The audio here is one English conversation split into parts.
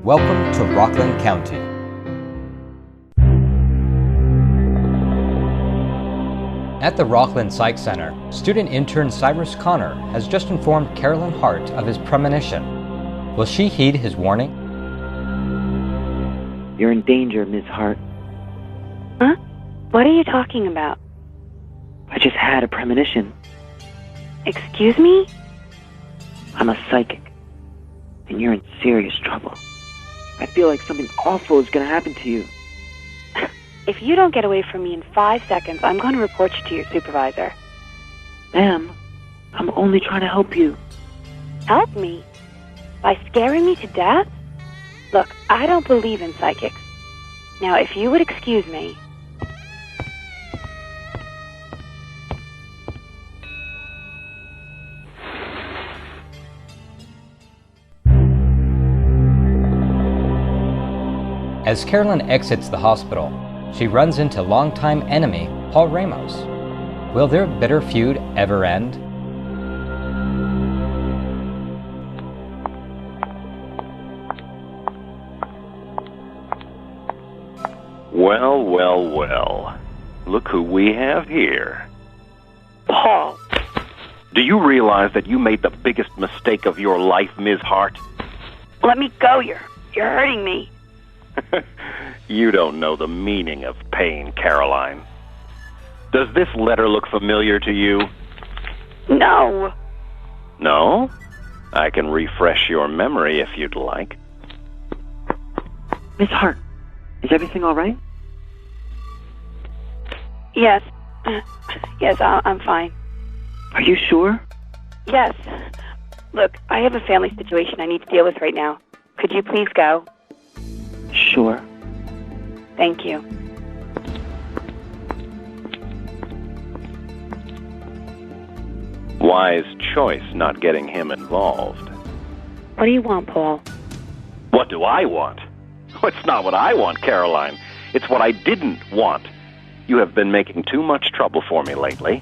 Welcome to Rockland County. At the Rockland Psych Center, student intern Cyrus has just informed Carolyn Hart of his premonition. Will she heed his warning? You're in danger, Miss Hart. Huh? What are you talking about? I just had a premonition. Excuse me? I'm a psychic, and you're in serious trouble. I feel like something awful is going to happen to you. If you don't get away from me in 5 seconds, I'm going to report you to your supervisor. Ma'am, I'm only trying to help you. Help me? By scaring me to death? Look, I don't believe in psychics. Now, if you would excuse me... As Carolyn exits the hospital, she runs into longtime enemy Paul Ramos. Will their bitter feud ever end? Well, well, well. Look who we have here. Paul. Do you realize that you made the biggest mistake of your life, Ms. Hart? Let me go. You're hurting me. You don't know the meaning of pain, Caroline. Does this letter look familiar to you? No. No? I can refresh your memory if you'd like. Miss Hart, is everything all right? Yes. Yes, I'm fine. Are you sure? Yes. Look, I have a family situation I need to deal with right now. Could you please go? Sure. Thank you. Wise choice not getting him involved. What do you want, Paul? What do I want? It's not what I want, Caroline. It's what I didn't want. You have been making too much trouble for me lately.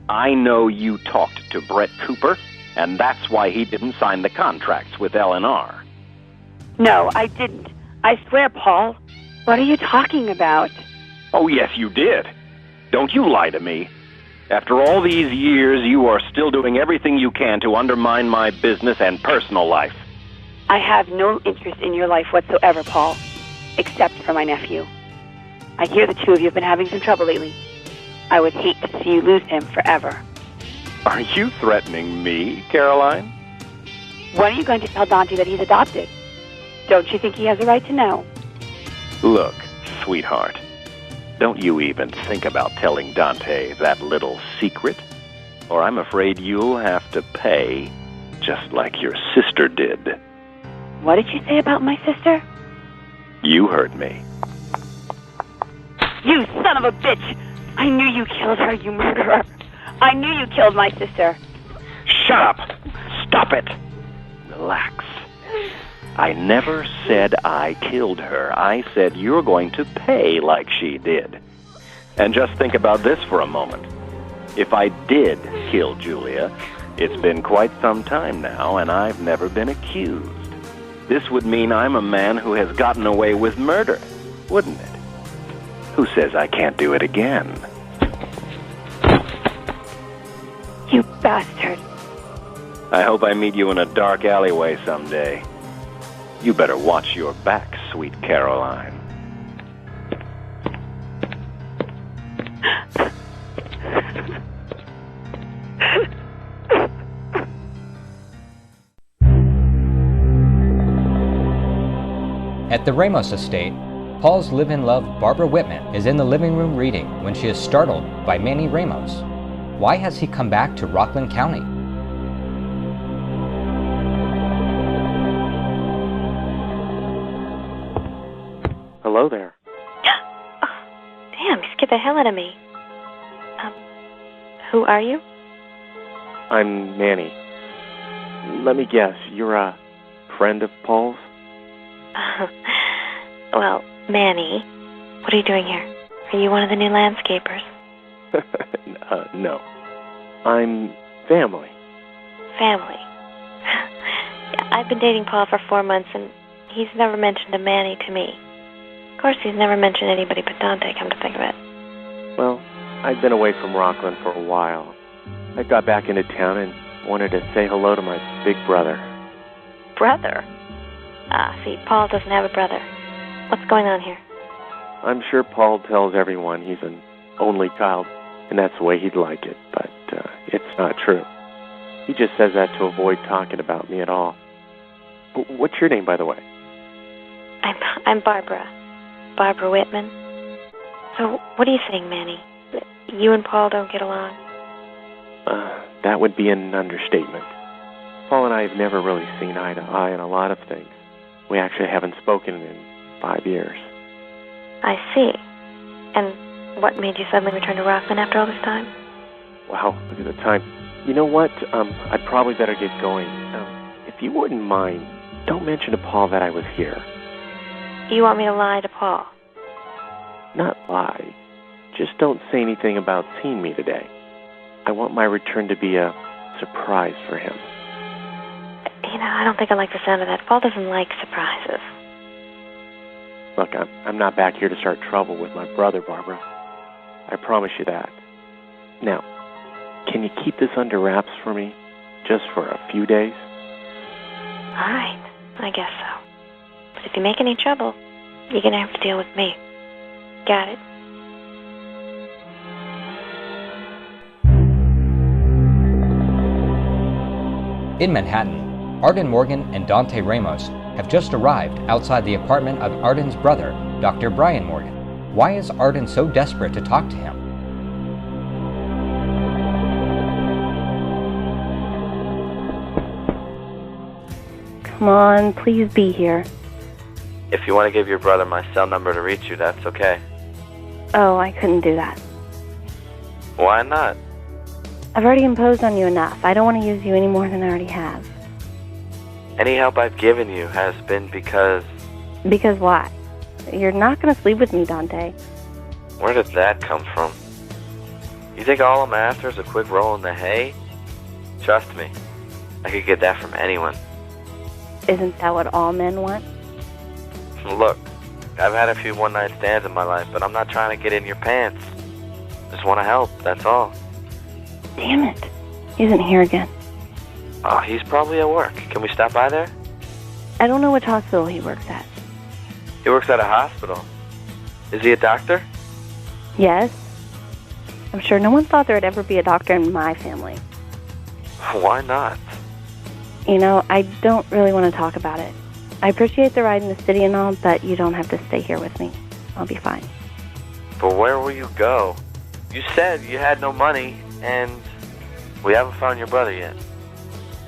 I know you talked to Brett Cooper, and that's why he didn't sign the contracts with L&R. No, I didn't. I swear, Paul. What are you talking about? Oh, yes, you did. Don't you lie to me. After all these years, you are still doing everything you can to undermine my business and personal life. I have no interest in your life whatsoever, Paul, except for my nephew. I hear the two of you have been having some trouble lately. I would hate to see you lose him forever. Are you threatening me, Caroline? When are you going to tell Dante that he's adopted? Don't you think he has a right to know? Look, sweetheart, don't you even think about telling Dante that little secret, or I'm afraid you'll have to pay just like your sister did. What did you say about my sister? You heard me. You son of a bitch! I knew you killed her, you murderer. I knew you killed my sister. Shut up! Stop it! Relax. I never said I killed her. I said you're going to pay like she did. And just think about this for a moment. If I did kill Julia, it's been quite some time now, and I've never been accused. This would mean I'm a man who has gotten away with murder, wouldn't it? Who says I can't do it again? You bastard. I hope I meet you in a dark alleyway someday. You better watch your back, sweet Caroline. At the Ramos estate, Paul's live-in love Barbara Whitman is in the living room reading when she is startled by Manny Ramos. Why has he come back to Rockland County? Hello there. Oh, damn, you scared the hell out of me. Who are you? I'm Manny. Let me guess, you're a friend of Paul's? Well, Manny, what are you doing here? Are you one of the new landscapers? No. I'm family. Family. Yeah, I've been dating Paul for 4 months, and he's never mentioned a Manny to me. Of course, he's never mentioned anybody but Dante, come to think of it. Well, I'd been away from Rockland for a while. I got back into town and wanted to say hello to my big brother. Brother? Ah, see, Paul doesn't have a brother. What's going on here? I'm sure Paul tells everyone he's an only child, and that's the way he'd like it, but it's not true. He just says that to avoid talking about me at all. What's your name, by the way? I'm Barbara. Barbara Whitman. So, what are you saying, Manny? You and Paul don't get along? That would be an understatement. Paul and I have never really seen eye to eye on a lot of things. We actually haven't spoken in 5 years. I see. And what made you suddenly return to Rockland after all this time? Wow, look at the time. You know what? I'd probably better get going. If you wouldn't mind, don't mention to Paul that I was here. You want me to lie to Paul? Not lie. Just don't say anything about seeing me today. I want my return to be a surprise for him. You know, I don't think I like the sound of that. Paul doesn't like surprises. Look, I'm not back here to start trouble with my brother, Barbara. I promise you that. Now, can you keep this under wraps for me? Just for a few days? All right, I guess so. But if you make any trouble, you're going to have to deal with me. Got it? In Manhattan, Arden Morgan and Dante Ramos have just arrived outside the apartment of Arden's brother, Dr. Brian Morgan. Why is Arden so desperate to talk to him? Come on, please be here. If you want to give your brother my cell number to reach you, that's okay. Oh, I couldn't do that. Why not? I've already imposed on you enough. I don't want to use you any more than I already have. Any help I've given you has been because... Because what? You're not going to sleep with me, Dante. Where did that come from? You think all I'm after is a quick roll in the hay? Trust me, I could get that from anyone. Isn't that what all men want? Look, I've had a few one-night stands in my life, but I'm not trying to get in your pants. Just want to help, that's all. Damn it. He isn't here again. Oh, he's probably at work. Can we stop by there? I don't know which hospital he works at. He works at a hospital. Is he a doctor? Yes. I'm sure no one thought there would ever be a doctor in my family. Why not? You know, I don't really want to talk about it. I appreciate the ride in the city and all, but you don't have to stay here with me. I'll be fine. But where will you go? You said you had no money, and we haven't found your brother yet.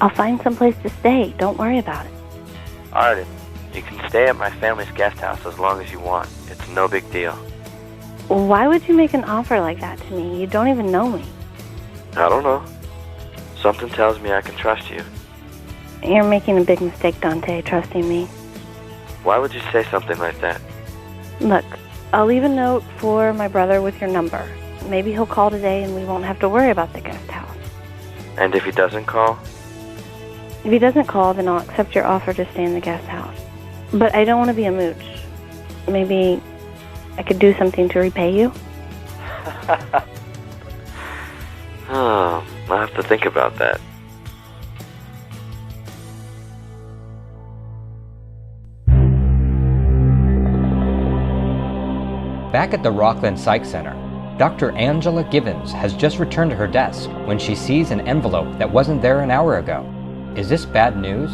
I'll find some place to stay. Don't worry about it. Arden, you can stay at my family's guest house as long as you want. It's no big deal. Why would you make an offer like that to me? You don't even know me. I don't know. Something tells me I can trust you. You're making a big mistake, Dante, trusting me. Why would you say something like that? Look, I'll leave a note for my brother with your number. Maybe he'll call today and we won't have to worry about the guest house. And if he doesn't call? If he doesn't call, then I'll accept your offer to stay in the guest house. But I don't want to be a mooch. Maybe I could do something to repay you? Oh, I'll have to think about that. Back at the Rockland Psych Center, Dr. Angela Givens has just returned to her desk when she sees an envelope that wasn't there an hour ago. Is this bad news?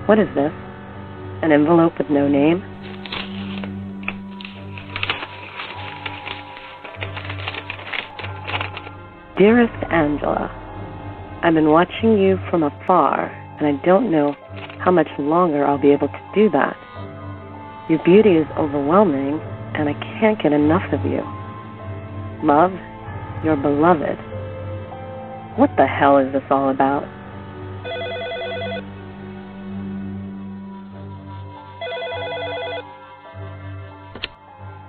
What is this? An envelope with no name? Dearest Angela, I've been watching you from afar, and I don't know how much longer I'll be able to do that. Your beauty is overwhelming, and I can't get enough of you. Love, your beloved. What the hell is this all about?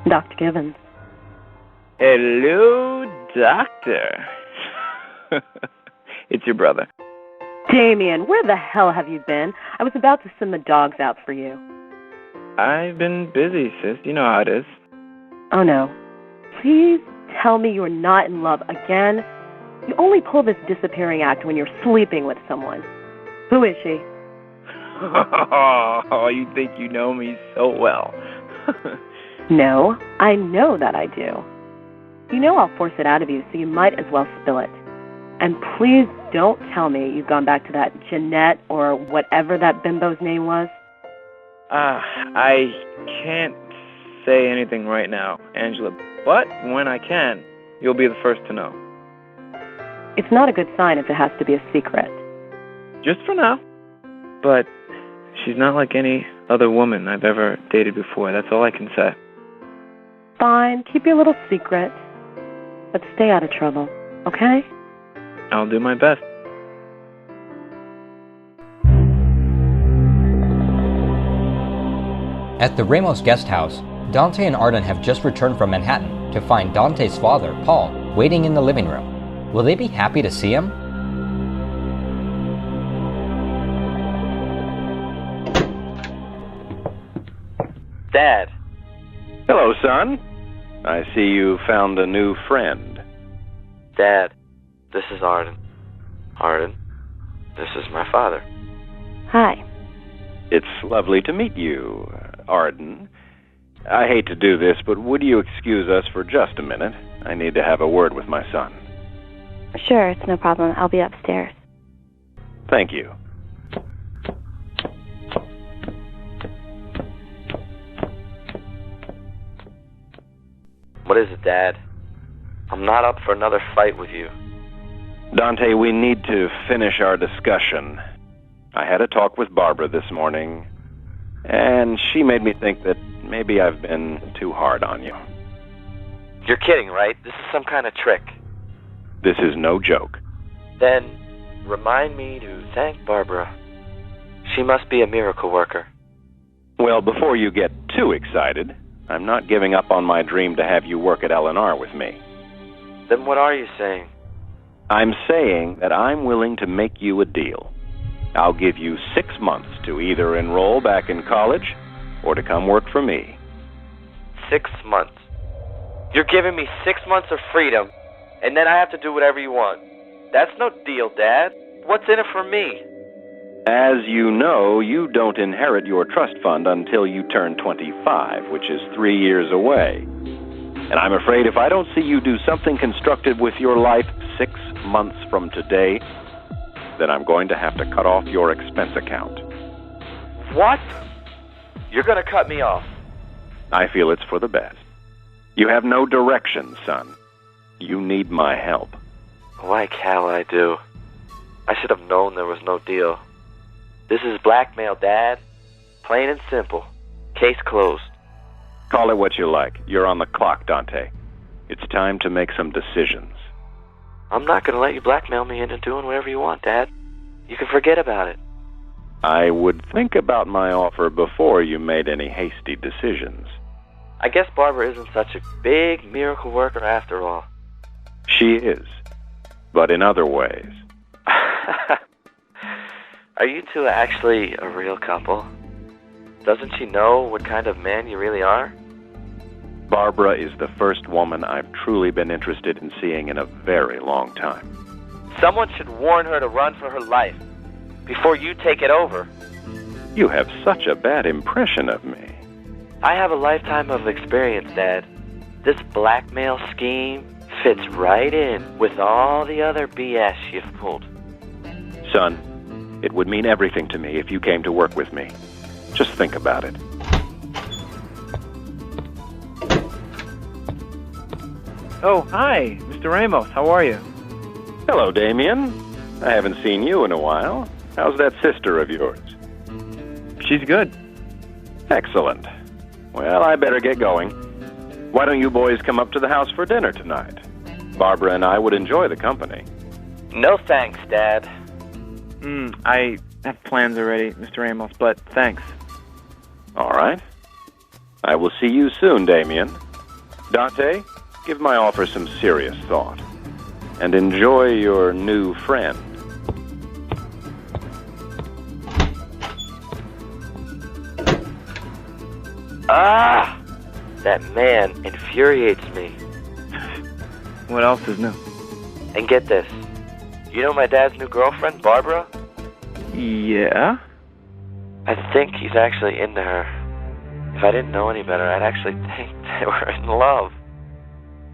Dr. Givens. Hello, Doctor. It's your brother. Damien, where the hell have you been? I was about to send the dogs out for you. I've been busy, sis. You know how it is. Oh, no. Please tell me you're not in love again. You only pull this disappearing act when you're sleeping with someone. Who is she? Oh, you think you know me so well. No, I know that I do. You know I'll force it out of you, so you might as well spill it. And please don't tell me you've gone back to that Jeanette or whatever that bimbo's name was. I can't say anything right now, Angela, but when I can, you'll be the first to know. It's not a good sign if it has to be a secret. Just for now. But she's not like any other woman I've ever dated before. That's all I can say. Fine, keep your little secret. But stay out of trouble, okay? I'll do my best. At the Ramos guest house, Dante and Arden have just returned from Manhattan to find Dante's father, Paul, waiting in the living room. Will they be happy to see him? Dad. Hello, son. I see you found a new friend. Dad, this is Arden. Arden, this is my father. Hi. It's lovely to meet you, Arden. I hate to do this, but would you excuse us for just a minute? I need to have a word with my son. Sure, it's no problem. I'll be upstairs. Thank you. What is it, Dad? I'm not up for another fight with you. Dante, we need to finish our discussion. I had a talk with Barbara this morning, and she made me think that maybe I've been too hard on you. You're kidding, right? This is some kind of trick. This is no joke. Then, remind me to thank Barbara. She must be a miracle worker. Well, before you get too excited, I'm not giving up on my dream to have you work at L&R with me. Then what are you saying? I'm saying that I'm willing to make you a deal. I'll give you 6 months to either enroll back in college or to come work for me. 6 months? You're giving me 6 months of freedom, and then I have to do whatever you want. That's no deal, Dad. What's in it for me? As you know, you don't inherit your trust fund until you turn 25, which is 3 years away. And I'm afraid if I don't see you do something constructive with your life 6 months from today, then I'm going to have to cut off your expense account. What? You're going to cut me off? I feel it's for the best. You have no direction, son. You need my help. Like hell I do. I should have known there was no deal. This is blackmail, Dad. Plain and simple. Case closed. Call it what you like. You're on the clock, Dante. It's time to make some decisions. I'm not going to let you blackmail me into doing whatever you want, Dad. You can forget about it. I would think about my offer before you made any hasty decisions. I guess Barbara isn't such a big miracle worker after all. She is, but in other ways. Are you two actually a real couple? Doesn't she know what kind of man you really are? Barbara is the first woman I've truly been interested in seeing in a very long time. Someone should warn her to run for her life before you take it over. You have such a bad impression of me. I have a lifetime of experience, Dad. This blackmail scheme fits right in with all the other BS you've pulled. Son, it would mean everything to me if you came to work with me. Just think about it. Oh, hi, Mr. Ramos. How are you? Hello, Damien. I haven't seen you in a while. How's that sister of yours? She's good. Excellent. Well, I better get going. Why don't you boys come up to the house for dinner tonight? Barbara and I would enjoy the company. No thanks, Dad. I have plans already, Mr. Ramos, but thanks. All right. I will see you soon, Damien. Dante, give my offer some serious thought. and enjoy your new friend. Ah! That man infuriates me. What else is new? And get this. You know my dad's new girlfriend, Barbara? Yeah? I think he's actually into her. If I didn't know any better, I'd actually think they were in love.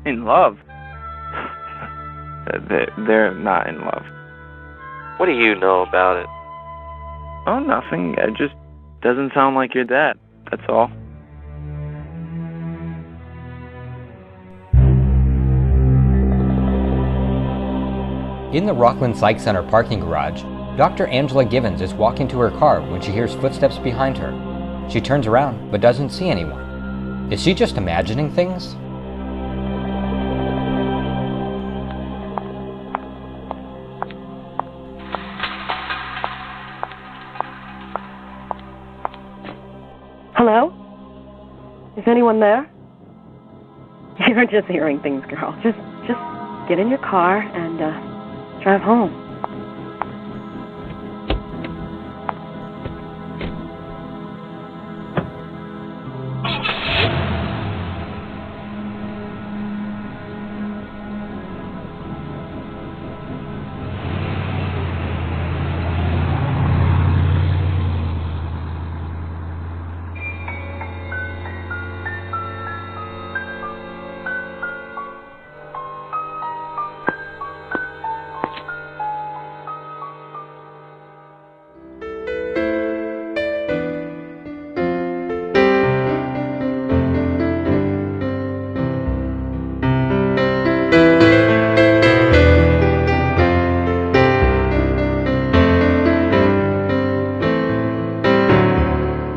In love? They're not in love. What do you know about it? Oh, nothing. It just doesn't sound like your dad. That's all. In the Rockland Psych Center parking garage, Dr. Angela Givens is walking to her car when she hears footsteps behind her. She turns around but doesn't see anyone. Is she just imagining things? Hello? Is anyone there? You're just hearing things, girl. Just get in your car and drive home.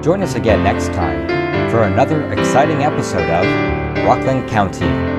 Join us again next time for another exciting episode of Rockland County.